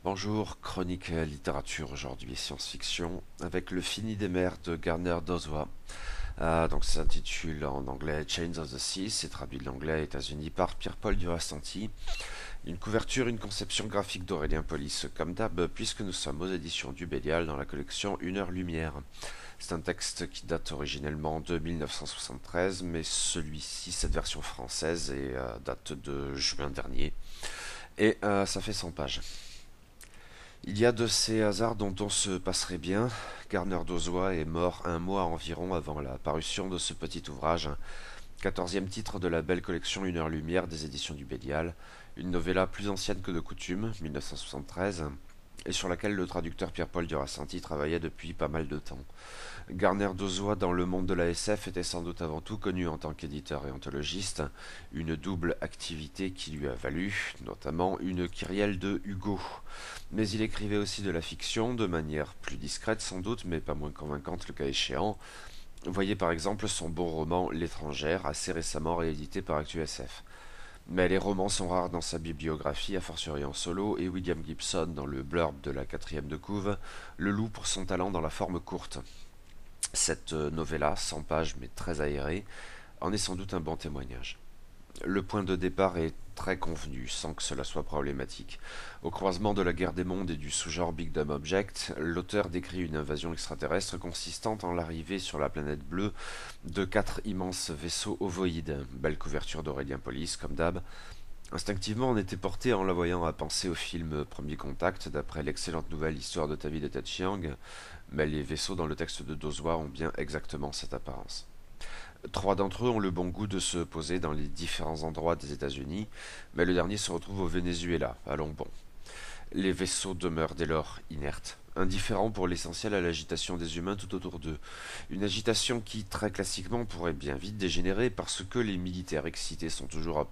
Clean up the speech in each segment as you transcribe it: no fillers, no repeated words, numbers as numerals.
Bonjour, chronique littérature aujourd'hui, science-fiction, avec Le Fini des mers de Gardner Dozois. Donc ça s'intitule en anglais Chains of the Sea, c'est traduit de l'anglais États-Unis par Pierre-Paul Durastanti. Une couverture, une conception graphique d'Aurélien Polis, comme d'hab, puisque nous sommes aux éditions du Bélial dans la collection Une heure lumière. C'est un texte qui date originellement de 1973, mais celui-ci, cette version française, date de juin dernier. Et ça fait 100 pages. Il y a de ces hasards dont on se passerait bien. Gardner Dozois est mort un mois environ avant la parution de ce petit ouvrage, 14e titre de la belle collection Une heure lumière des éditions du Bélial, une novella plus ancienne que de coutume, 1973, et sur laquelle le traducteur Pierre-Paul Durasanti travaillait depuis pas mal de temps. Gardner Dozois dans le monde de la SF était sans doute avant tout connu en tant qu'éditeur et anthologiste, une double activité qui lui a valu notamment une kyrielle de Hugo. Mais il écrivait aussi de la fiction, de manière plus discrète sans doute, mais pas moins convaincante le cas échéant. Voyez par exemple son beau roman L'étrangère, assez récemment réédité par ActuSF. Mais les romans sont rares dans sa bibliographie, a fortiori en solo, et William Gibson, dans le blurb de la quatrième de couve, le loue pour son talent dans la forme courte. Cette novella, 100 pages mais très aérée, en est sans doute un bon témoignage. Le point de départ est très convenu, sans que cela soit problématique. Au croisement de la guerre des mondes et du sous-genre Big Dumb Object, l'auteur décrit une invasion extraterrestre consistant en l'arrivée sur la planète bleue de 4 immenses vaisseaux ovoïdes. Belle couverture d'Aurélien Polis, comme d'hab. Instinctivement, on était porté en la voyant à penser au film Premier Contact, d'après l'excellente nouvelle Histoire de ta vie de Ted Chiang, mais les vaisseaux dans le texte de Dozois ont bien exactement cette apparence. Trois d'entre eux ont le bon goût de se poser dans les différents endroits des États-Unis, mais le dernier se retrouve au Venezuela. Allons bon. Les vaisseaux demeurent dès lors inertes, indifférents pour l'essentiel à l'agitation des humains tout autour d'eux. Une agitation qui, très classiquement, pourrait bien vite dégénérer parce que les militaires excités sont toujours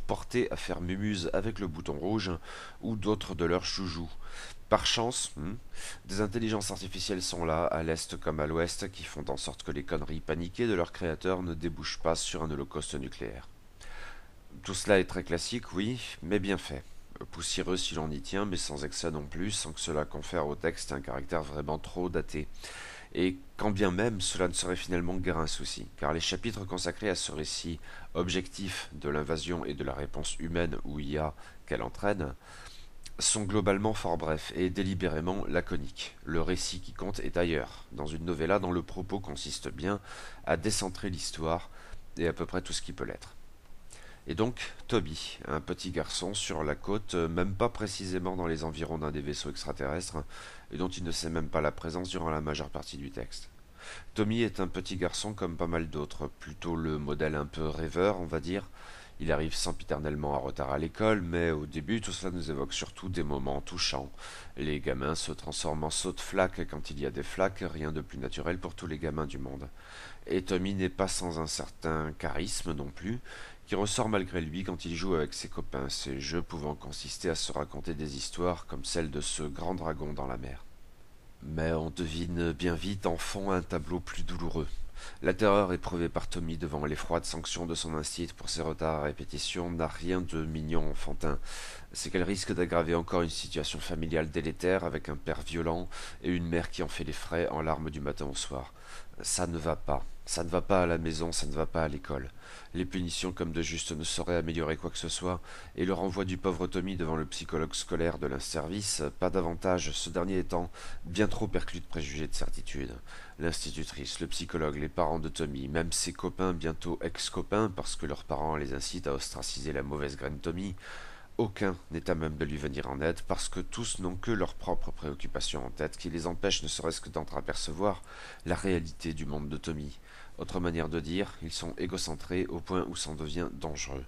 portés à faire mumuse avec le bouton rouge ou d'autres de leurs chouchous. Par chance, des intelligences artificielles sont là, à l'est comme à l'ouest, qui font en sorte que les conneries paniquées de leurs créateurs ne débouchent pas sur un holocauste nucléaire. Tout cela est très classique, oui, mais bien fait. Poussiéreux si l'on y tient, mais sans excès non plus, sans que cela confère au texte un caractère vraiment trop daté. Et quand bien même cela ne serait finalement guère un souci, car les chapitres consacrés à ce récit objectif de l'invasion et de la réponse humaine ou IA qu'elle entraîne sont globalement fort brefs et délibérément laconiques. Le récit qui compte est ailleurs, dans une novella dont le propos consiste bien à décentrer l'histoire et à peu près tout ce qui peut l'être. Et donc, Toby, un petit garçon sur la côte, même pas précisément dans les environs d'un des vaisseaux extraterrestres, et dont il ne sait même pas la présence durant la majeure partie du texte. Tommy est un petit garçon comme pas mal d'autres, plutôt le modèle un peu rêveur, on va dire. Il arrive sempiternellement en retard à l'école, mais au début, tout cela nous évoque surtout des moments touchants. Les gamins se transforment en sauts de flaques quand il y a des flaques, rien de plus naturel pour tous les gamins du monde. Et Tommy n'est pas sans un certain charisme non plus, qui ressort malgré lui quand il joue avec ses copains, ces jeux pouvant consister à se raconter des histoires comme celle de ce grand dragon dans la mer. Mais on devine bien vite en fond un tableau plus douloureux. La terreur éprouvée par Tommy devant les froides sanctions de son instinct pour ses retards à répétition n'a rien de mignon enfantin. C'est qu'elle risque d'aggraver encore une situation familiale délétère avec un père violent et une mère qui en fait les frais en larmes du matin au soir. Ça ne va pas. Ça ne va pas à la maison, ça ne va pas à l'école. Les punitions comme de juste ne sauraient améliorer quoi que ce soit, et le renvoi du pauvre Tommy devant le psychologue scolaire de l'inservice, pas davantage, ce dernier étant bien trop perclus de préjugés de certitude. L'institutrice, le psychologue, les parents de Tommy, même ses copains, bientôt ex-copains, parce que leurs parents les incitent à ostraciser la mauvaise graine Tommy, aucun n'est à même de lui venir en aide parce que tous n'ont que leurs propres préoccupations en tête qui les empêchent ne serait-ce que d'entreapercevoir la réalité du monde de Tommy. Autre manière de dire, ils sont égocentrés au point où ça devient dangereux.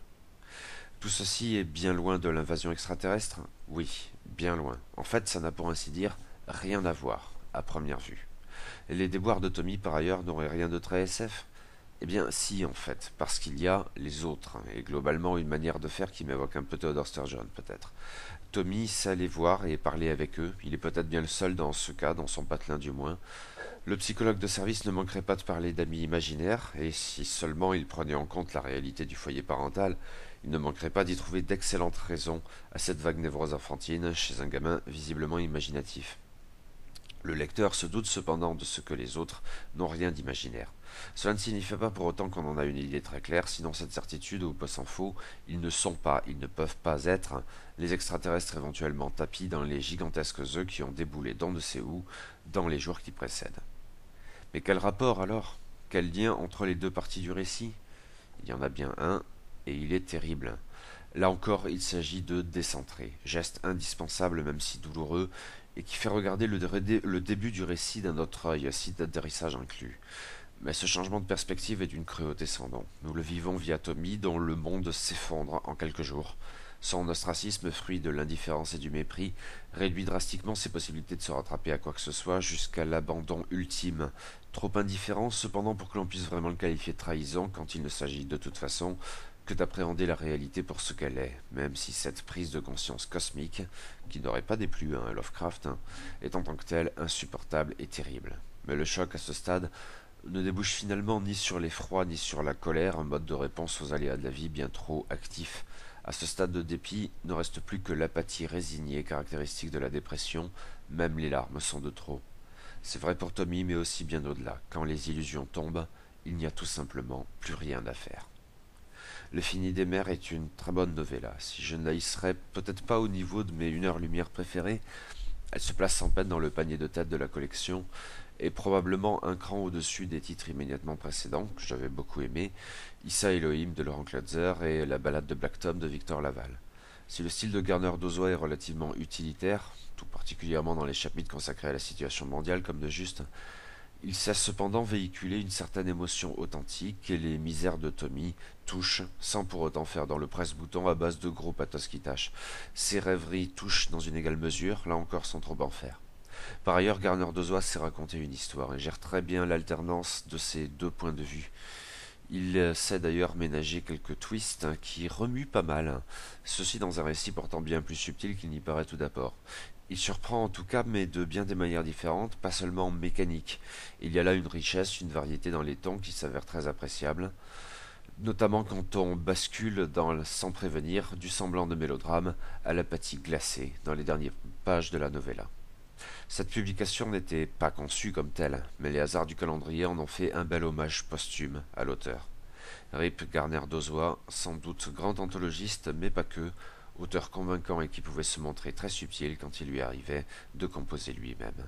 Tout ceci est bien loin de l'invasion extraterrestre? Oui, bien loin. En fait, ça n'a pour ainsi dire rien à voir, à première vue. Les déboires de Tommy, par ailleurs, n'auraient rien de très SF? Eh bien, si, en fait, parce qu'il y a les autres, et globalement une manière de faire qui m'évoque un peu Theodore Sturgeon, peut-être. Tommy sait les voir et parler avec eux, il est peut-être bien le seul dans ce cas, dans son patelin du moins. Le psychologue de service ne manquerait pas de parler d'amis imaginaires, et si seulement il prenait en compte la réalité du foyer parental, Il ne manquerait pas d'y trouver d'excellentes raisons à cette vague névrose enfantine chez un gamin visiblement imaginatif. Le lecteur se doute cependant de ce que les autres n'ont rien d'imaginaire. Cela ne signifie pas pour autant qu'on en a une idée très claire, sinon cette certitude ou peu s'en faut, ils ne sont pas, ils ne peuvent pas être les extraterrestres éventuellement tapis dans les gigantesques œufs qui ont déboulé d'on ne sait où dans les jours qui précèdent. Mais quel rapport alors? Quel lien entre les deux parties du récit? Il y en a bien un, et il est terrible. Là encore, il s'agit de décentrer, geste indispensable même si douloureux, et qui fait regarder le début du récit d'un autre œil, site d'atterrissage inclus. Mais ce changement de perspective est d'une cruauté sans nom. Nous le vivons via Tommy, dont le monde s'effondre en quelques jours. Son ostracisme, fruit de l'indifférence et du mépris, réduit drastiquement ses possibilités de se rattraper à quoi que ce soit jusqu'à l'abandon ultime. Trop indifférent cependant pour que l'on puisse vraiment le qualifier de trahison quand il ne s'agit de toute façon que d'appréhender la réalité pour ce qu'elle est, même si cette prise de conscience cosmique, qui n'aurait pas déplu à Lovecraft, est en tant que telle insupportable et terrible. Mais le choc à ce stade ne débouche finalement ni sur l'effroi ni sur la colère, un mode de réponse aux aléas de la vie bien trop actif. À ce stade de dépit, ne reste plus que l'apathie résignée caractéristique de la dépression, même les larmes sont de trop. C'est vrai pour Tommy, mais aussi bien au-delà. Quand les illusions tombent, il n'y a tout simplement plus rien à faire. Le Fini des mers est une très bonne novella. Si je ne la hisserais peut-être pas au niveau de mes 1 heure lumière préférées, elle se place sans peine dans le panier de tête de la collection, et probablement un cran au-dessus des titres immédiatement précédents, que j'avais beaucoup aimés, Issa Elohim de Laurent Klotzer et La balade de Black Tom de Victor Laval. Si le style de Garner Dozois est relativement utilitaire, tout particulièrement dans les chapitres consacrés à la situation mondiale comme de juste, il sait cependant véhiculer une certaine émotion authentique et les misères de Tommy touchent, sans pour autant faire dans le presse-bouton à base de gros pathos qui tâchent. Ses rêveries touchent dans une égale mesure, là encore sans trop en faire. Par ailleurs, Garner Dozois sait raconter une histoire et gère très bien l'alternance de ces deux points de vue. Il sait d'ailleurs ménager quelques twists qui remuent pas mal, ceci dans un récit pourtant bien plus subtil qu'il n'y paraît tout d'abord. Il surprend en tout cas, mais de bien des manières différentes, pas seulement mécaniques. Il y a là une richesse, une variété dans les tons qui s'avère très appréciable, notamment quand on bascule sans prévenir du semblant de mélodrame à l'apathie glacée dans les dernières pages de la novella. Cette publication n'était pas conçue comme telle, mais les hasards du calendrier en ont fait un bel hommage posthume à l'auteur. Rip Garner Dozois, sans doute grand anthologiste, mais pas que, auteur convaincant et qui pouvait se montrer très subtil quand il lui arrivait de composer lui-même.